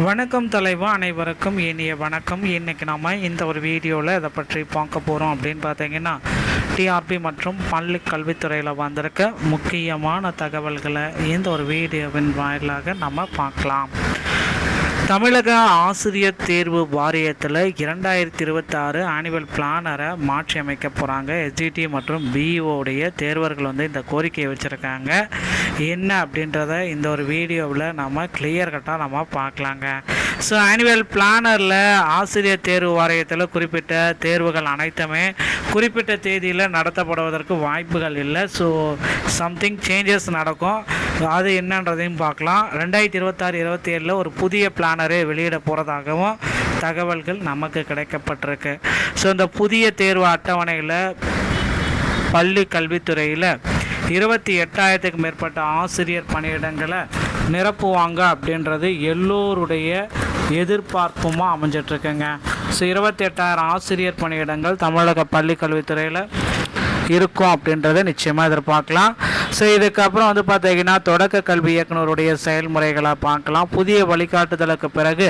வணக்கம் தலைவா, அனைவருக்கும் இனிய வணக்கம். இன்றைக்கி நம்ம இந்த ஒரு வீடியோவில் இதை பற்றி பார்க்க போகிறோம் அப்படின்னு பார்த்தீங்கன்னா, டிஆர்பி மற்றும் பள்ளி கல்வித்துறையில் வந்திருக்க முக்கியமான தகவல்களை இந்த ஒரு வீடியோவின் வாயிலாக நம்ம பார்க்கலாம். தமிழக ஆசிரியர் தேர்வு வாரியத்தில் 2026 ஆனுவல் பிளானரை மாற்றி அமைக்க போகிறாங்க. எஸ்டிடி மற்றும் பிஇஓடைய தேர்வர்கள் இந்த கோரிக்கையை வச்சுருக்காங்க. என்ன அப்படின்றத இந்த ஒரு வீடியோவில் நம்ம கிளியர் கட்டாக நம்ம பார்க்கலாங்க. ஸோ ஆனுவல் பிளானரில் ஆசிரியர் தேர்வு வாரியத்தில் குறிப்பிட்ட தேர்வுகள் அனைத்துமே குறிப்பிட்ட தேதியில் நடத்தப்படுவதற்கு வாய்ப்புகள் இல்லை. ஸோ சம்திங் சேஞ்சஸ் நடக்கும். அது என்னன்றதையும் பார்க்கலாம். 2026-27 ஒரு புதிய பிளானரே வெளியிட போகிறதாகவும் தகவல்கள் நமக்கு கிடைக்கப்பட்டிருக்கு. ஸோ இந்த புதிய தேர்வு அட்டவணையில் பள்ளி கல்வித்துறையில் 28,000க்கு மேற்பட்ட ஆசிரியர் பணியிடங்களை நிரப்புவாங்க அப்படின்றது எல்லோருடைய எதிர்பார்ப்புமாக அமைஞ்சிட்ருக்குங்க. ஸோ 28,000 ஆசிரியர் பணியிடங்கள் தமிழக பள்ளி கல்வித்துறையில் இருக்கும் அப்படின்றத நிச்சயமாக எதிர்பார்க்கலாம். ஸோ இதுக்கப்புறம் பார்த்தீங்கன்னா தொடக்க கல்வி இயக்குனருடைய செயல்முறைகளை பார்க்கலாம். புதிய வழிகாட்டுதலுக்கு பிறகு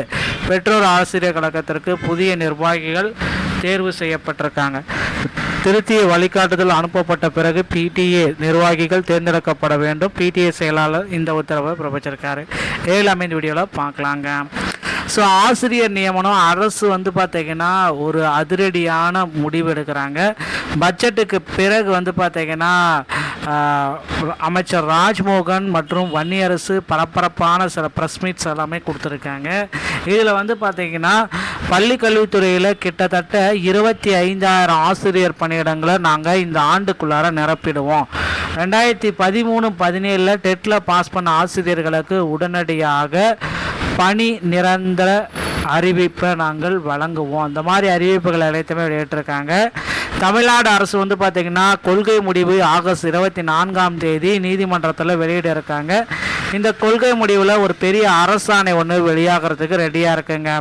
பெற்றோர் ஆசிரியர் கழகத்திற்கு புதிய நிர்வாகிகள் தேர்வு செய்யப்பட்டிருக்காங்க. திருத்திய வழிகாட்டுதல் அனுப்பப்பட்ட பிறகு பிடிஏ நிர்வாகிகள் தேர்ந்தெடுக்கப்பட வேண்டும். பிடிஏ செயலாளர் இந்த உத்தரவை பிறப்பிச்சிருக்காரு. 7 இந்த வீடியோவில் பார்க்கலாங்க. ஸோ ஆசிரியர் நியமனம் அரசு பார்த்திங்கன்னா ஒரு அதிரடியான முடிவு எடுக்கிறாங்க. பட்ஜெட்டுக்கு பிறகு பார்த்திங்கன்னா அமைச்சர் ராஜ்மோகன் மற்றும் வன்னியரசு பரபரப்பான சில ப்ரெஸ் மீட்ஸ் எல்லாமே கொடுத்துருக்காங்க. இதில் பார்த்திங்கன்னா பள்ளி கல்வித்துறையில் கிட்டத்தட்ட 25,000 ஆசிரியர் பணியிடங்களை நாங்கள் இந்த ஆண்டுக்குள்ளார நிரப்பிடுவோம். 2013-17 டெட்டில் பாஸ் பண்ண ஆசிரியர்களுக்கு உடனடியாக பணி நிரந்தர அறிவிப்பை நாங்கள் வழங்குவோம். அந்த மாதிரி அறிவிப்புகள் அனைத்துமே வெளியிட்டிருக்காங்க. தமிழ்நாடு அரசு பார்த்திங்கன்னா கொள்கை முடிவு ஆகஸ்ட் 24ஆம் தேதி நீதிமன்றத்தில் வெளியிட இருக்காங்க. இந்த கொள்கை முடிவில் ஒரு பெரிய அரசாணை ஒன்று வெளியாகிறதுக்கு ரெடியாக இருக்குங்க.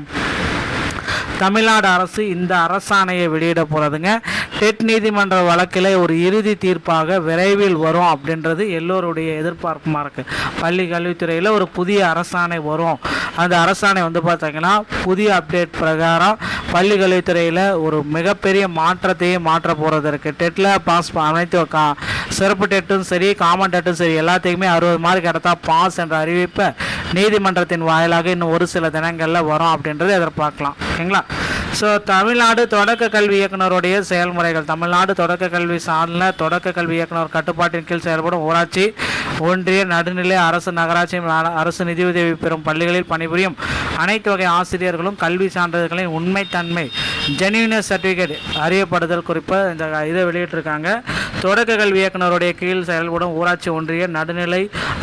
தமிழ்நாடு அரசு இந்த அரசாணையை வெளியிட போகிறதுங்க. டெட் நீதிமன்ற வழக்கில் ஒரு இறுதி தீர்ப்பாக விரைவில் வரும் அப்படின்றது எல்லோருடைய எதிர்பார்ப்புமாக இருக்குது. பள்ளி கல்வித்துறையில் ஒரு புதிய அரசாணை வரும். அந்த அரசாணை பார்த்திங்கன்னா புதிய அப்டேட் பிரகாரம் பள்ளி கல்வித்துறையில் ஒரு மிகப்பெரிய மாற்றத்தையே மாற்ற போகிறது இருக்குது. டெட்டில் பாஸ் அனைத்து சிறப்பு டெட்டும் சரி காமன் டெட்டும் சரி எல்லாத்தையுமே 60 மார்க் எடுத்தால் பாஸ் என்ற அறிவிப்பை நீதிமன்றத்தின் வாயிலாக இன்னும் ஒரு சில தினங்களில் வரும் அப்படின்றது எதிர்பார்க்கலாம். ஓகேங்களா? ஸோ தமிழ்நாடு தொடக்க கல்வி இயக்குனருடைய செயல்முறைகள். தமிழ்நாடு தொடக்க கல்வி சார்ந்த தொடக்க கல்வி இயக்குனர் கட்டுப்பாட்டின் கீழ் செயல்படும் ஊராட்சி, ஒன்றிய, நடுநிலை, அரசு, நகராட்சி, அரசு நிதியுதவி பெறும் பள்ளிகளில் பணிபுரியும் அனைத்து வகை ஆசிரியர்களும் கல்வி சான்றிதழ்களின் உண்மைத்தன்மை ஜென்யூனஸ் சர்டிஃபிகேட் அறியப்படுதல் குறிப்பு இந்த இதை வெளியிட்டிருக்காங்க. தொடக்க கல்வி இயக்குனருடைய கீழ் செயல்படும் ஊராட்சி, ஒன்றிய, நடுநிலை,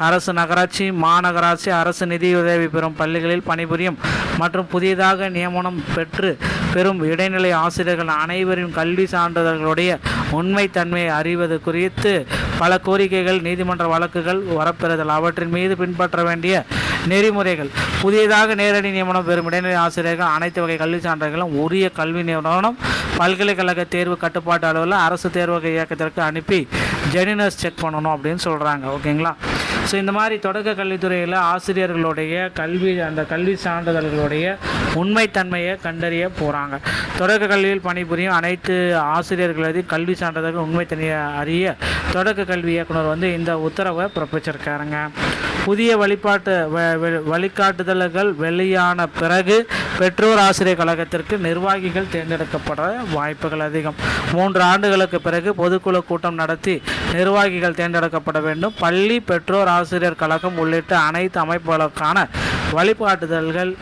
அரசு, நகராட்சி, மாநகராட்சி, அரசு நிதியுதவி பெறும் பள்ளிகளில் பணிபுரியும் மற்றும் புதியதாக நியமனம் பெற்று பெறும் இடைநிலை ஆசிரியர்கள் அனைவரின் கல்வி சான்றிதழ்களுடைய உண்மைத்தன்மையை அறிவது குறித்து பல கோரிக்கைகள், நீதிமன்ற வழக்குகள் வரப்பெறுதல், அவற்றின் மீது பின்பற்ற வேண்டிய நெறிமுறைகள், புதியதாக நேரடி நியமனம் பெறும் இடைநிலை ஆசிரியர்கள் அனைத்து வகை கல்வி சான்றிதழ்களும் உரிய கல்வி நிறுவனம் பல்கலைக்கழக தேர்வு கட்டுப்பாட்டு அளவில் அரசு தேர்வு இயக்கத்திற்கு அனுப்பி ஜெனினஸ் செக் பண்ணணும் அப்படின்னு சொல்கிறாங்க. ஓகேங்களா? ஸோ இந்த மாதிரி தொடக்க கல்வித்துறையில் ஆசிரியர்களுடைய கல்வி சான்றிதழ்களுடைய உண்மைத்தன்மையை கண்டறிய போகிறாங்க. தொடக்க கல்வியில் பணிபுரியும் அனைத்து ஆசிரியர்களது கல்வி சான்றிதழ்கள் உண்மைத்தன்மையை அறிய தொடக்க கல்வி இயக்குனர் இந்த உத்தரவை பிறப்பிச்சிருக்காருங்க. புதிய வழிகாட்டுதல்கள் வெளியான பிறகு பெற்றோர் ஆசிரியர் கழகத்திற்கு நிர்வாகிகள் தேர்ந்தெடுக்கப்பட வாய்ப்புகள் அதிகம். 3 ஆண்டுகளுக்கு பிறகு பொதுக்குழு கூட்டம் நடத்தி நிர்வாகிகள் தேர்ந்தெடுக்கப்பட வேண்டும். பள்ளி பெற்றோர் ஆசிரியர் கழகம் உள்ளிட்ட அனைத்து அமைப்புகளுக்கான வழிகாட்டுதல்கள்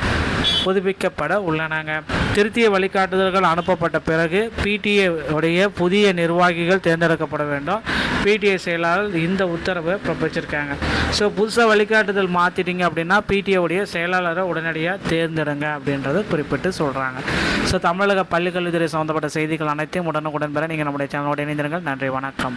புதுப்பிக்கப்பட உள்ளனங்க. திருத்திய வழிகாட்டுதல்கள் அனுப்பப்பட்ட பிறகு பிடிஏ உடைய புதிய நிர்வாகிகள் தேர்ந்தெடுக்கப்பட வேண்டும். பிடிஏ செயலாளர் இந்த உத்தரவை பிறப்பிச்சிருக்காங்க. ஸோ புதுசாக வழிகாட்டுதல் மாற்றிட்டீங்க அப்படின்னா பிடிஏ உடைய செயலாளரை உடனடியாக தேர்ந்தெடுங்க அப்படின்றத குறிப்பிட்டு சொல்கிறாங்க. ஸோ தமிழக பள்ளிக்கல்வித்துறை சம்மந்தப்பட்ட செய்திகள் அனைத்தையும் உடனுக்குடன் பெற நீங்கள் நம்முடைய சேனலோடு இணைந்திருங்கள். நன்றி, வணக்கம்.